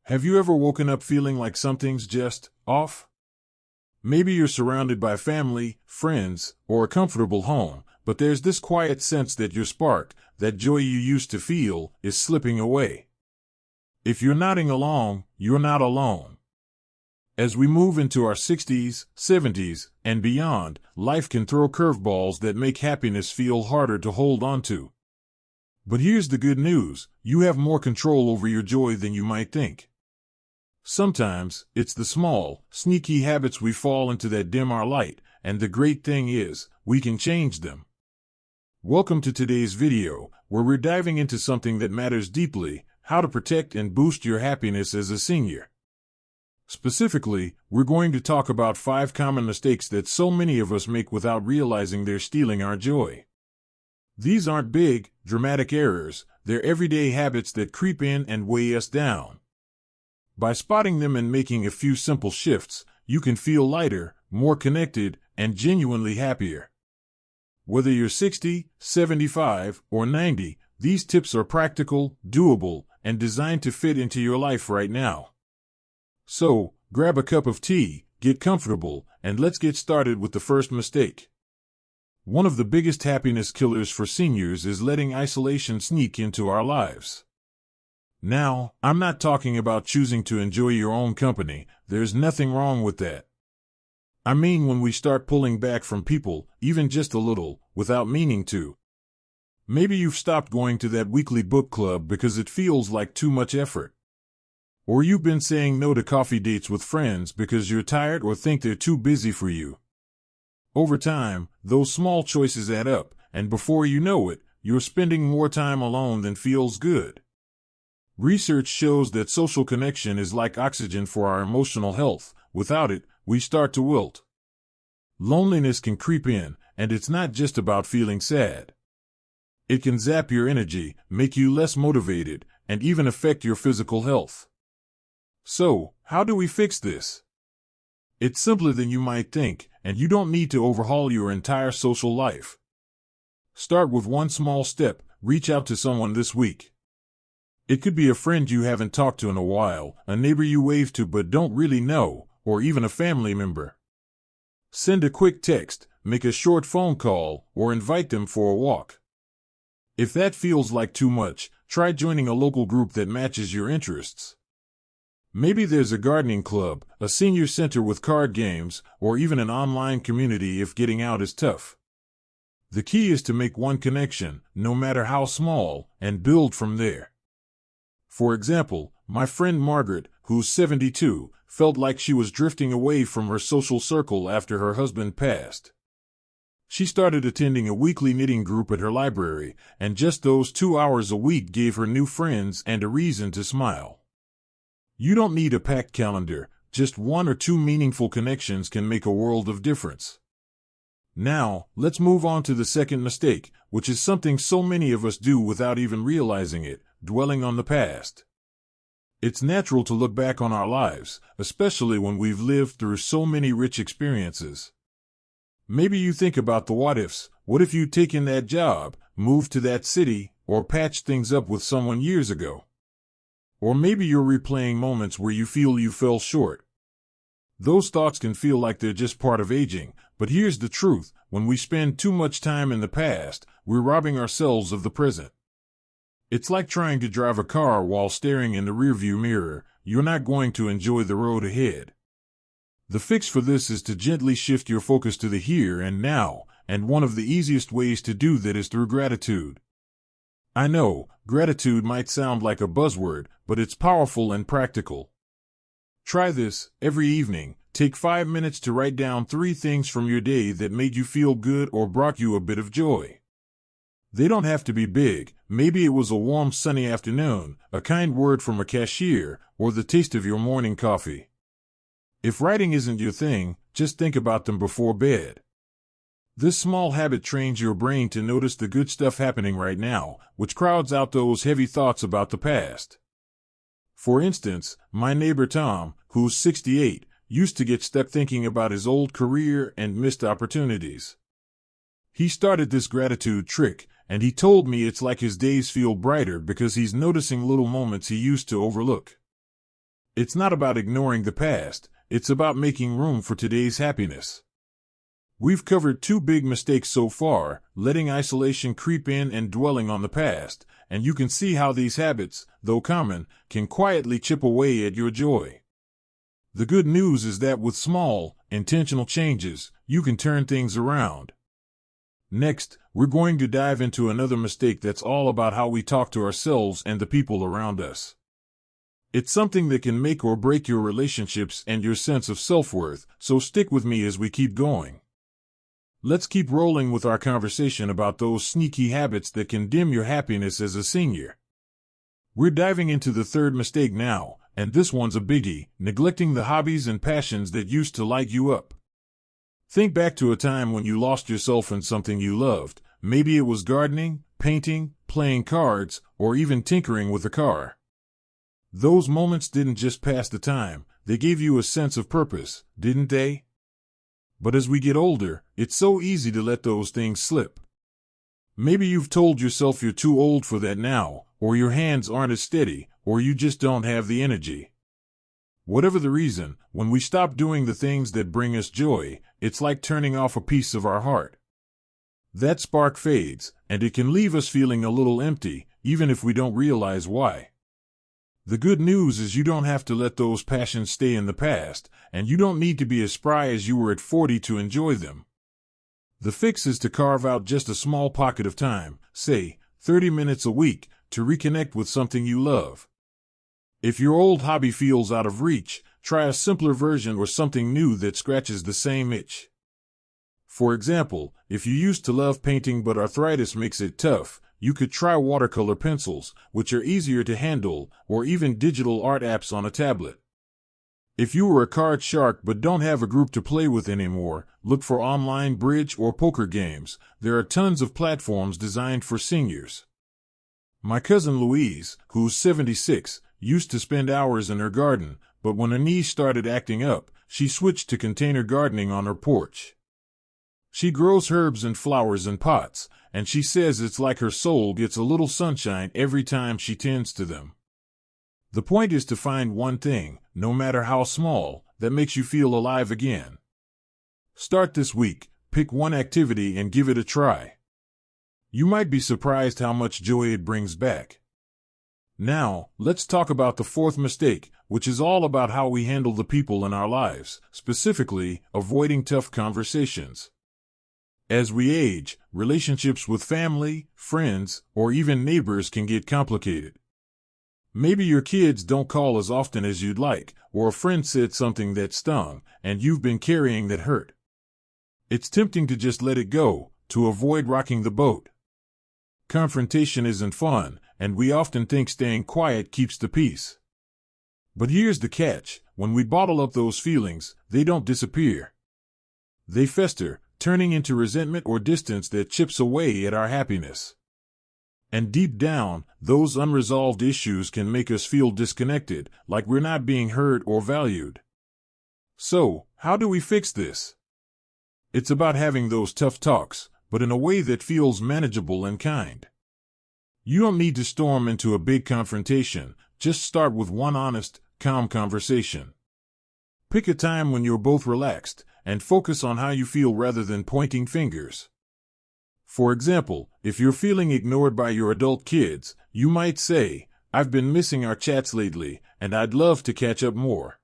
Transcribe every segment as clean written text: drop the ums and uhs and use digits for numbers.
Have you ever woken up feeling like something's just off? Maybe you're surrounded by family, friends, or a comfortable home, but there's this quiet sense that your spark, that joy you used to feel, is slipping away. If you're nodding along, you're not alone. As we move into our 60s, 70s, and beyond, life can throw curveballs that make happiness feel harder to hold on to. But here's the good news: you have more control over your joy than you might think. Sometimes, it's the small, sneaky habits we fall into that dim our light, and the great thing is, we can change them. Welcome to today's video, where we're diving into something that matters deeply: how to protect and boost your happiness as a senior. Specifically, we're going to talk about 5 common mistakes that so many of us make without realizing they're stealing our joy. These aren't big, dramatic errors, they're everyday habits that creep in and weigh us down. By spotting them and making a few simple shifts, you can feel lighter, more connected, and genuinely happier. Whether you're 60, 75, or 90, these tips are practical, doable, and designed to fit into your life right now. So, grab a cup of tea, get comfortable, and let's get started with the first mistake. One of the biggest happiness killers for seniors is letting isolation sneak into our lives. Now, I'm not talking about choosing to enjoy your own company. There's nothing wrong with that. I mean when we start pulling back from people, even just a little, without meaning to. Maybe you've stopped going to that weekly book club because it feels like too much effort. Or you've been saying no to coffee dates with friends because you're tired or think they're too busy for you. Over time, those small choices add up, and before you know it, you're spending more time alone than feels good. Research shows that social connection is like oxygen for our emotional health. Without it, we start to wilt. Loneliness can creep in, and it's not just about feeling sad. It can zap your energy, make you less motivated, and even affect your physical health. So, how do we fix this? It's simpler than you might think, and you don't need to overhaul your entire social life. Start with one small step: reach out to someone this week. It could be a friend you haven't talked to in a while, a neighbor you wave to but don't really know, or even a family member. Send a quick text, make a short phone call, or invite them for a walk. If that feels like too much, try joining a local group that matches your interests. Maybe there's a gardening club, a senior center with card games, or even an online community if getting out is tough. The key is to make one connection, no matter how small, and build from there. For example, my friend Margaret, who's 72, felt like she was drifting away from her social circle after her husband passed. She started attending a weekly knitting group at her library, and just those 2 hours a week gave her new friends and a reason to smile. You don't need a packed calendar, just 1 or 2 meaningful connections can make a world of difference. Now, let's move on to the second mistake, which is something so many of us do without even realizing it: dwelling on the past. It's natural to look back on our lives, especially when we've lived through so many rich experiences. Maybe you think about the what-ifs. What if you'd taken that job, moved to that city, or patched things up with someone years ago? Or maybe you're replaying moments where you feel you fell short. Those thoughts can feel like they're just part of aging, but here's the truth: when we spend too much time in the past, we're robbing ourselves of the present. It's like trying to drive a car while staring in the rearview mirror. You're not going to enjoy the road ahead. The fix for this is to gently shift your focus to the here and now, and one of the easiest ways to do that is through gratitude. I know, gratitude might sound like a buzzword, but it's powerful and practical. Try this: every evening, take 5 minutes to write down 3 things from your day that made you feel good or brought you a bit of joy. They don't have to be big. Maybe it was a warm sunny afternoon, a kind word from a cashier, or the taste of your morning coffee. If writing isn't your thing, just think about them before bed. This small habit trains your brain to notice the good stuff happening right now, which crowds out those heavy thoughts about the past. For instance, my neighbor Tom, who's 68, used to get stuck thinking about his old career and missed opportunities. He started this gratitude trick, and he told me it's like his days feel brighter because he's noticing little moments he used to overlook. It's not about ignoring the past, it's about making room for today's happiness. We've covered two big mistakes so far, letting isolation creep in and dwelling on the past, and you can see how these habits, though common, can quietly chip away at your joy. The good news is that with small, intentional changes, you can turn things around. Next, we're going to dive into another mistake that's all about how we talk to ourselves and the people around us. It's something that can make or break your relationships and your sense of self-worth, so stick with me as we keep going. Let's keep rolling with our conversation about those sneaky habits that can dim your happiness as a senior. We're diving into the third mistake now, and this one's a biggie: neglecting the hobbies and passions that used to light you up. Think back to a time when you lost yourself in something you loved. Maybe it was gardening, painting, playing cards, or even tinkering with a car. Those moments didn't just pass the time, they gave you a sense of purpose, didn't they? But as we get older, it's so easy to let those things slip. Maybe you've told yourself you're too old for that now, or your hands aren't as steady, or you just don't have the energy. Whatever the reason, when we stop doing the things that bring us joy, it's like turning off a piece of our heart. That spark fades, and it can leave us feeling a little empty, even if we don't realize why. The good news is you don't have to let those passions stay in the past, and you don't need to be as spry as you were at 40 to enjoy them. The fix is to carve out just a small pocket of time, say 30 minutes a week, to reconnect with something you love. If your old hobby feels out of reach, try a simpler version or something new that scratches the same itch. For example, if you used to love painting but arthritis makes it tough, you could try watercolor pencils, which are easier to handle, or even digital art apps on a tablet. If you were a card shark but don't have a group to play with anymore, look for online bridge or poker games. There are tons of platforms designed for seniors. My cousin Louise, who's 76, used to spend hours in her garden, but when her knees started acting up, she switched to container gardening on her porch. She grows herbs and flowers in pots, and she says it's like her soul gets a little sunshine every time she tends to them. The point is to find one thing, no matter how small, that makes you feel alive again. Start this week, pick one activity and give it a try. You might be surprised how much joy it brings back. Now, let's talk about the fourth mistake, which is all about how we handle the people in our lives, specifically, avoiding tough conversations. As we age, relationships with family, friends, or even neighbors can get complicated. Maybe your kids don't call as often as you'd like, or a friend said something that stung, and you've been carrying that hurt. It's tempting to just let it go, to avoid rocking the boat. Confrontation isn't fun, and we often think staying quiet keeps the peace. But here's the catch: when we bottle up those feelings, they don't disappear. They fester, turning into resentment or distance that chips away at our happiness. And deep down, those unresolved issues can make us feel disconnected, like we're not being heard or valued. So, how do we fix this? It's about having those tough talks, but in a way that feels manageable and kind. You don't need to storm into a big confrontation, just start with one honest, calm conversation. Pick a time when you're both relaxed, and focus on how you feel rather than pointing fingers. For example, if you're feeling ignored by your adult kids, you might say, "I've been missing our chats lately, and I'd love to catch up more."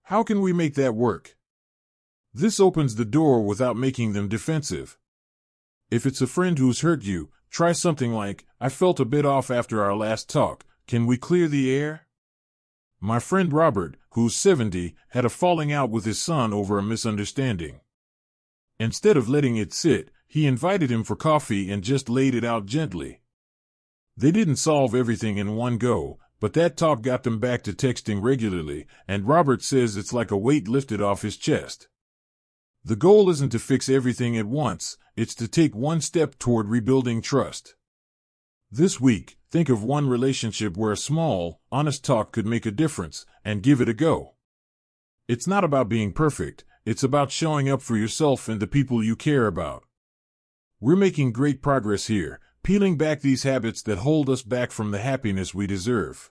How can we make that work? This opens the door without making them defensive. If it's a friend who's hurt you, try something like, "I felt a bit off after our last talk. Can we clear the air?" My friend Robert, who's 70, had a falling out with his son over a misunderstanding. Instead of letting it sit, he invited him for coffee and just laid it out gently. They didn't solve everything in one go, but that talk got them back to texting regularly, and Robert says it's like a weight lifted off his chest. The goal isn't to fix everything at once, it's to take one step toward rebuilding trust. This week, think of one relationship where a small, honest talk could make a difference, and give it a go. It's not about being perfect, it's about showing up for yourself and the people you care about. We're making great progress here, peeling back these habits that hold us back from the happiness we deserve.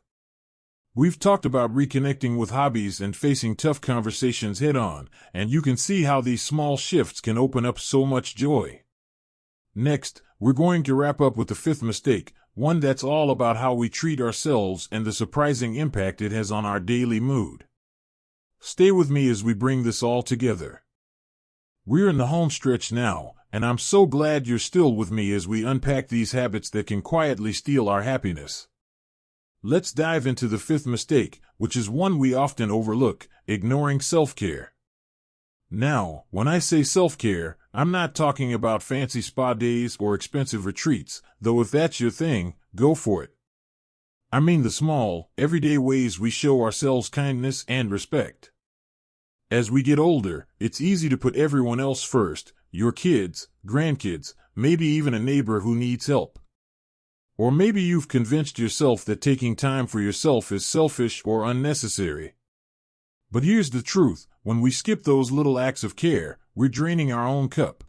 We've talked about reconnecting with hobbies and facing tough conversations head on, and you can see how these small shifts can open up so much joy. Next, we're going to wrap up with the fifth mistake, one that's all about how we treat ourselves and the surprising impact it has on our daily mood. Stay with me as we bring this all together. We're in the home stretch now, and I'm so glad you're still with me as we unpack these habits that can quietly steal our happiness. Let's dive into the fifth mistake, which is one we often overlook: ignoring self-care. Now, when I say self-care, I'm not talking about fancy spa days or expensive retreats, though if that's your thing, go for it. I mean the small, everyday ways we show ourselves kindness and respect. As we get older, it's easy to put everyone else first: your kids, grandkids, maybe even a neighbor who needs help. Or maybe you've convinced yourself that taking time for yourself is selfish or unnecessary. But here's the truth: when we skip those little acts of care, we're draining our own cup.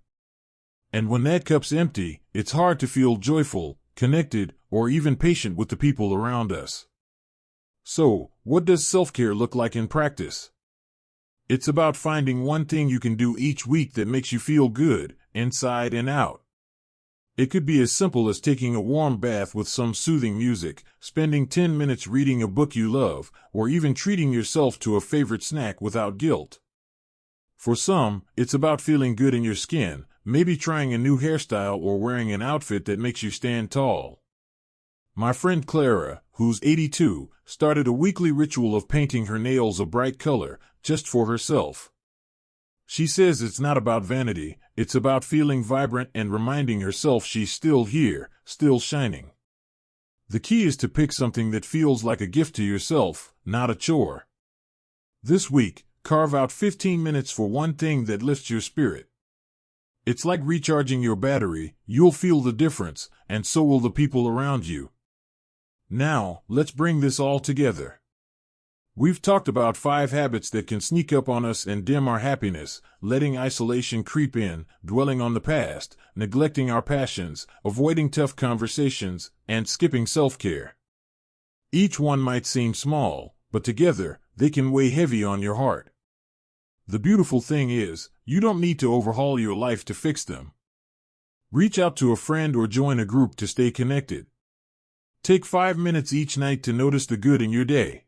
And when that cup's empty, it's hard to feel joyful, connected, or even patient with the people around us. So, what does self-care look like in practice? It's about finding one thing you can do each week that makes you feel good, inside and out. It could be as simple as taking a warm bath with some soothing music, spending 10 minutes reading a book you love, or even treating yourself to a favorite snack without guilt. For some, it's about feeling good in your skin, maybe trying a new hairstyle or wearing an outfit that makes you stand tall. My friend Clara, who's 82, started a weekly ritual of painting her nails a bright color, just for herself. She says it's not about vanity, it's about feeling vibrant and reminding herself she's still here, still shining. The key is to pick something that feels like a gift to yourself, not a chore. This week, carve out 15 minutes for one thing that lifts your spirit. It's like recharging your battery: you'll feel the difference, and so will the people around you. Now, let's bring this all together. We've talked about 5 habits that can sneak up on us and dim our happiness: letting isolation creep in, dwelling on the past, neglecting our passions, avoiding tough conversations, and skipping self-care. Each one might seem small, but together, they can weigh heavy on your heart. The beautiful thing is, you don't need to overhaul your life to fix them. Reach out to a friend or join a group to stay connected. Take 5 minutes each night to notice the good in your day.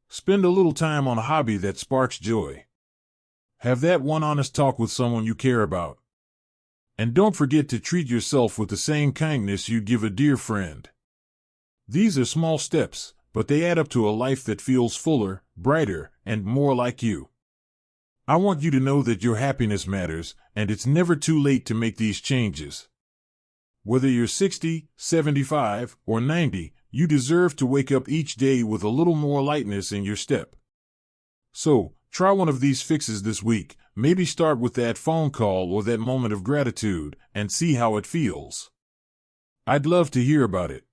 Spend a little time on a hobby that sparks joy. Have that one honest talk with someone you care about. And don't forget to treat yourself with the same kindness you'd give a dear friend. These are small steps, but they add up to a life that feels fuller, brighter, and more like you. I want you to know that your happiness matters, and it's never too late to make these changes. Whether you're 60, 75, or 90, you deserve to wake up each day with a little more lightness in your step. So, try one of these fixes this week. Maybe start with that phone call or that moment of gratitude, and see how it feels. I'd love to hear about it.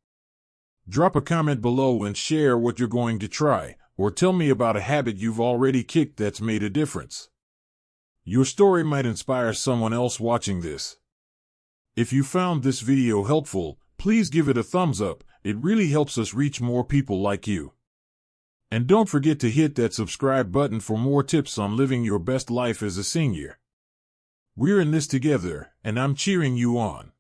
Drop a comment below and share what you're going to try, or tell me about a habit you've already kicked that's made a difference. Your story might inspire someone else watching this. If you found this video helpful, please give it a thumbs up. It really helps us reach more people like you. And don't forget to hit that subscribe button for more tips on living your best life as a senior. We're in this together, and I'm cheering you on.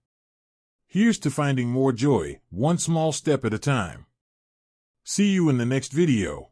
Here's to finding more joy, one small step at a time. See you in the next video.